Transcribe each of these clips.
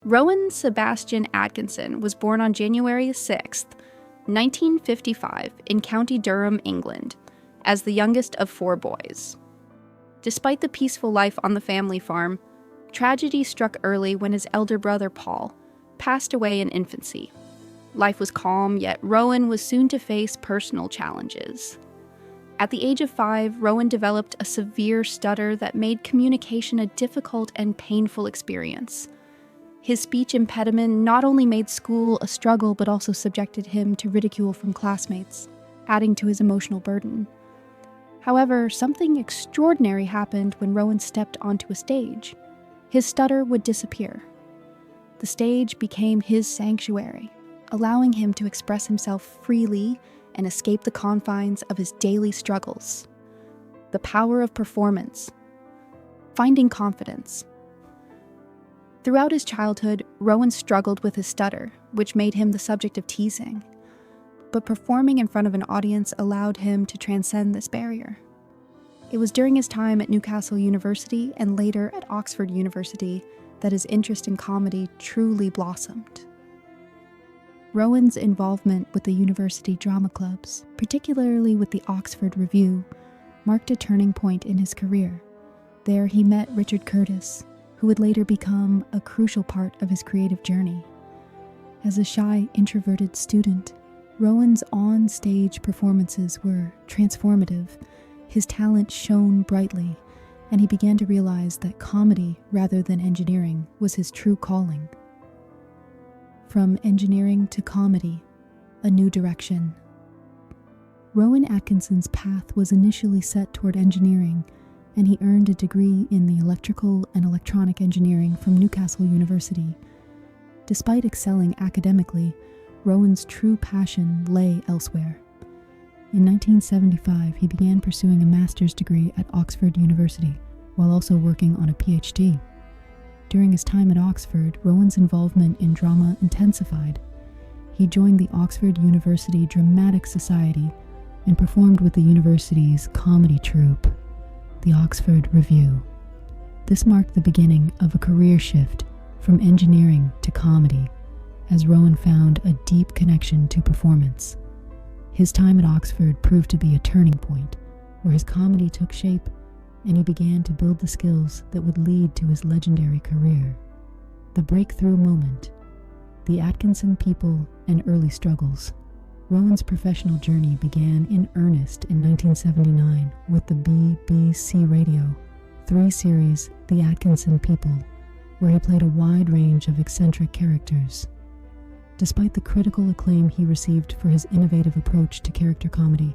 Rowan Sebastian Atkinson was born on January 6th, 1955, in County Durham, England, as the youngest of 4 boys. Despite the peaceful life on the family farm, tragedy struck early when his elder brother, Paul, passed away in infancy. Life was calm, yet Rowan was soon to face personal challenges. At the age of 5, Rowan developed a severe stutter that made communication a difficult and painful experience. His speech impediment not only made school a struggle, but also subjected him to ridicule from classmates, adding to his emotional burden. However, something extraordinary happened when Rowan stepped onto a stage. His stutter would disappear. The stage became his sanctuary, allowing him to express himself freely and escape the confines of his daily struggles. The power of performance. Finding confidence. Throughout his childhood, Rowan struggled with his stutter, which made him the subject of teasing. But performing in front of an audience allowed him to transcend this barrier. It was during his time at Newcastle University and later at Oxford University that his interest in comedy truly blossomed. Rowan's involvement with the university drama clubs, particularly with the Oxford Revue, marked a turning point in his career. There he met Richard Curtis, who would later become a crucial part of his creative journey. As a shy, introverted student, Rowan's on-stage performances were transformative. His talent shone brightly, and he began to realize that comedy, rather than engineering, was his true calling. From engineering to comedy, a new direction. Rowan Atkinson's path was initially set toward engineering, and he earned a degree in the electrical and electronic engineering from Newcastle University. Despite excelling academically, Rowan's true passion lay elsewhere. In 1975, he began pursuing a master's degree at Oxford University, while also working on a PhD. During his time at Oxford, Rowan's involvement in drama intensified. He joined the Oxford University Dramatic Society and performed with the university's comedy troupe, the Oxford Revue. This marked the beginning of a career shift from engineering to comedy, as Rowan found a deep connection to performance. His time at Oxford proved to be a turning point, where his comedy took shape and he began to build the skills that would lead to his legendary career. The breakthrough moment, the Atkinson people and early struggles. Rowan's professional journey began in earnest in 1979 with the BBC Radio 3 series, The Atkinson People, where he played a wide range of eccentric characters. Despite the critical acclaim he received for his innovative approach to character comedy,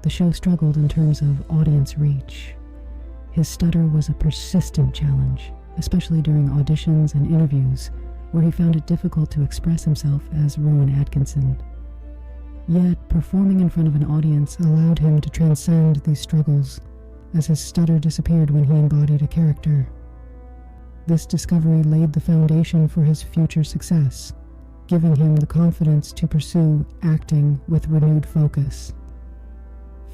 the show struggled in terms of audience reach. His stutter was a persistent challenge, especially during auditions and interviews, where he found it difficult to express himself as Rowan Atkinson. Yet, performing in front of an audience allowed him to transcend these struggles, as his stutter disappeared when he embodied a character. This discovery laid the foundation for his future success, giving him the confidence to pursue acting with renewed focus.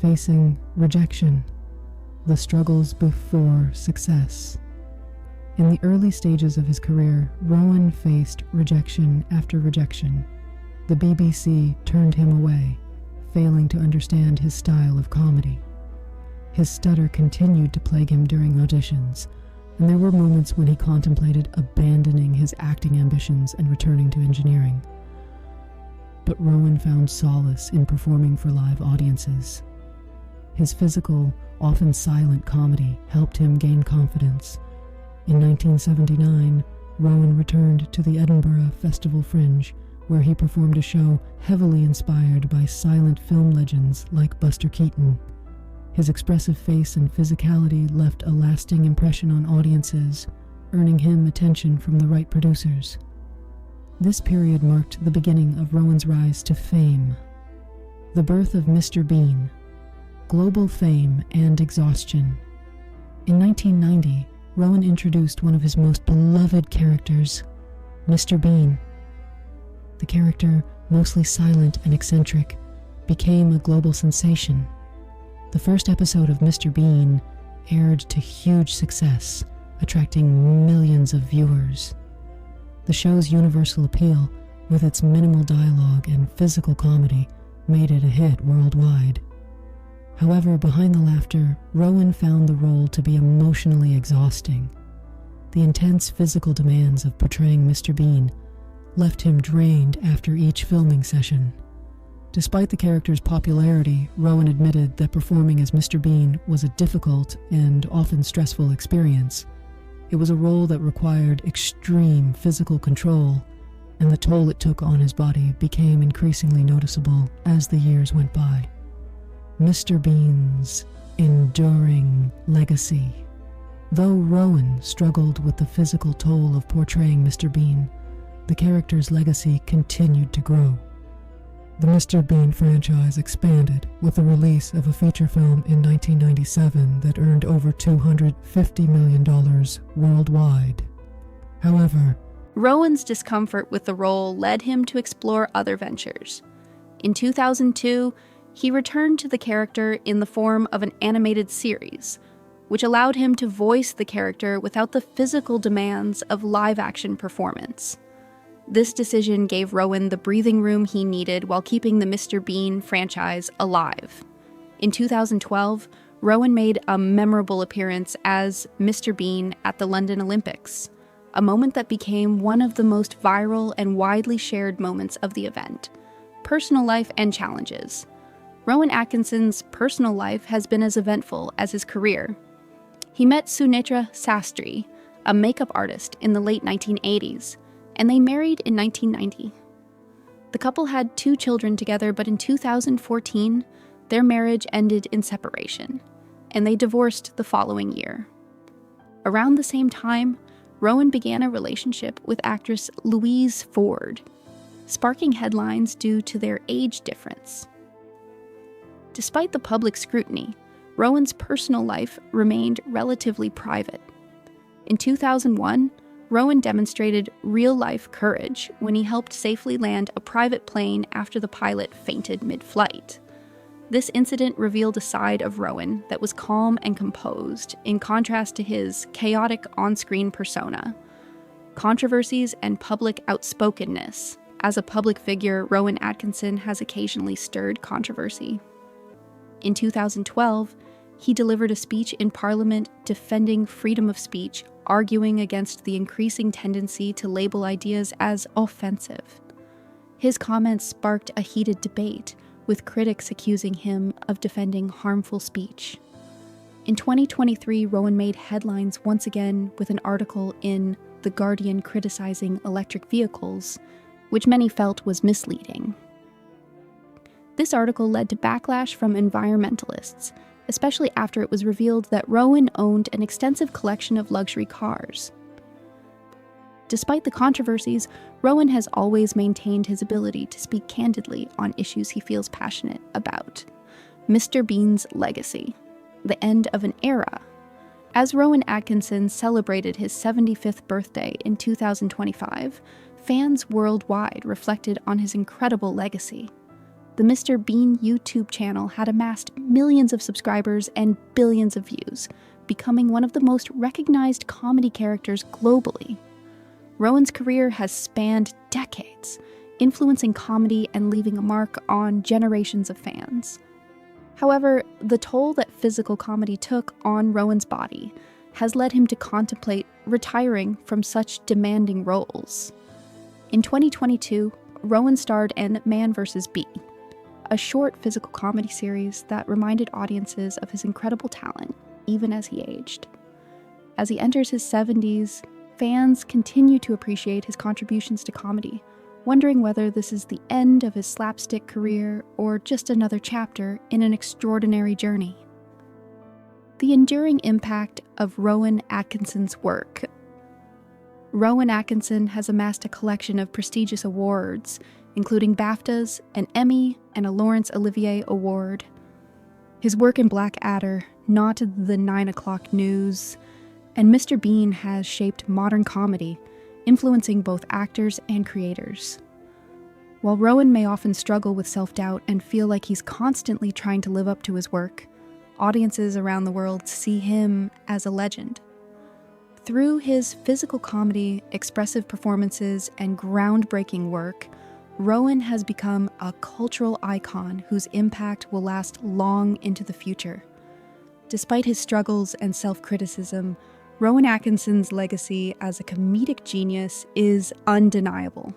Facing rejection, the struggles before success. In the early stages of his career, Rowan faced rejection after rejection. The BBC turned him away, failing to understand his style of comedy. His stutter continued to plague him during auditions, and there were moments when he contemplated abandoning his acting ambitions and returning to engineering. But Rowan found solace in performing for live audiences. His physical, often silent comedy helped him gain confidence. In 1979, Rowan returned to the Edinburgh Festival Fringe, where he performed a show heavily inspired by silent film legends like Buster Keaton. His expressive face and physicality left a lasting impression on audiences, earning him attention from the right producers. This period marked the beginning of Rowan's rise to fame. The birth of Mr. Bean, global fame and exhaustion. In 1990, Rowan introduced one of his most beloved characters, Mr. Bean. The character, mostly silent and eccentric, became a global sensation. The first episode of Mr. Bean aired to huge success, attracting millions of viewers. The show's universal appeal, with its minimal dialogue and physical comedy, made it a hit worldwide. However, behind the laughter, Rowan found the role to be emotionally exhausting. The intense physical demands of portraying Mr. Bean left him drained after each filming session. Despite the character's popularity, Rowan admitted that performing as Mr. Bean was a difficult and often stressful experience. It was a role that required extreme physical control, and the toll it took on his body became increasingly noticeable as the years went by. Mr. Bean's enduring legacy. Though Rowan struggled with the physical toll of portraying Mr. Bean, the character's legacy continued to grow. The Mr. Bean franchise expanded with the release of a feature film in 1997 that earned over $250 million worldwide. However, Rowan's discomfort with the role led him to explore other ventures. In 2002, he returned to the character in the form of an animated series, which allowed him to voice the character without the physical demands of live-action performance. This decision gave Rowan the breathing room he needed while keeping the Mr. Bean franchise alive. In 2012, Rowan made a memorable appearance as Mr. Bean at the London Olympics, a moment that became one of the most viral and widely shared moments of the event. Personal life and challenges. Rowan Atkinson's personal life has been as eventful as his career. He met Sunetra Sastry, a makeup artist, in the late 1980s, and they married in 1990. The couple had 2 children together, but in 2014, their marriage ended in separation, and they divorced the following year. Around the same time, Rowan began a relationship with actress Louise Ford, sparking headlines due to their age difference. Despite the public scrutiny, Rowan's personal life remained relatively private. In 2001, Rowan demonstrated real-life courage when he helped safely land a private plane after the pilot fainted mid-flight. This incident revealed a side of Rowan that was calm and composed, in contrast to his chaotic on-screen persona. Controversies and public outspokenness. As a public figure, Rowan Atkinson has occasionally stirred controversy. In 2012, he delivered a speech in Parliament defending freedom of speech, arguing against the increasing tendency to label ideas as offensive. His comments sparked a heated debate, with critics accusing him of defending harmful speech. In 2023, Rowan made headlines once again with an article in The Guardian criticizing electric vehicles, which many felt was misleading. This article led to backlash from environmentalists, especially after it was revealed that Rowan owned an extensive collection of luxury cars. Despite the controversies, Rowan has always maintained his ability to speak candidly on issues he feels passionate about. Mr. Bean's legacy, the end of an era. As Rowan Atkinson celebrated his 75th birthday in 2025, fans worldwide reflected on his incredible legacy. The Mr. Bean YouTube channel had amassed millions of subscribers and billions of views, becoming one of the most recognized comedy characters globally. Rowan's career has spanned decades, influencing comedy and leaving a mark on generations of fans. However, the toll that physical comedy took on Rowan's body has led him to contemplate retiring from such demanding roles. In 2022, Rowan starred in Man vs. Bee, a short physical comedy series that reminded audiences of his incredible talent, even as he aged. As he enters his 70s, fans continue to appreciate his contributions to comedy, wondering whether this is the end of his slapstick career or just another chapter in an extraordinary journey. The enduring impact of Rowan Atkinson's work. Rowan Atkinson has amassed a collection of prestigious awards, including BAFTAs, an Emmy, and a Laurence Olivier Award. His work in Blackadder, Not the 9 O'Clock News, and Mr. Bean has shaped modern comedy, influencing both actors and creators. While Rowan may often struggle with self-doubt and feel like he's constantly trying to live up to his work, audiences around the world see him as a legend. Through his physical comedy, expressive performances, and groundbreaking work, Rowan has become a cultural icon whose impact will last long into the future. Despite his struggles and self-criticism, Rowan Atkinson's legacy as a comedic genius is undeniable.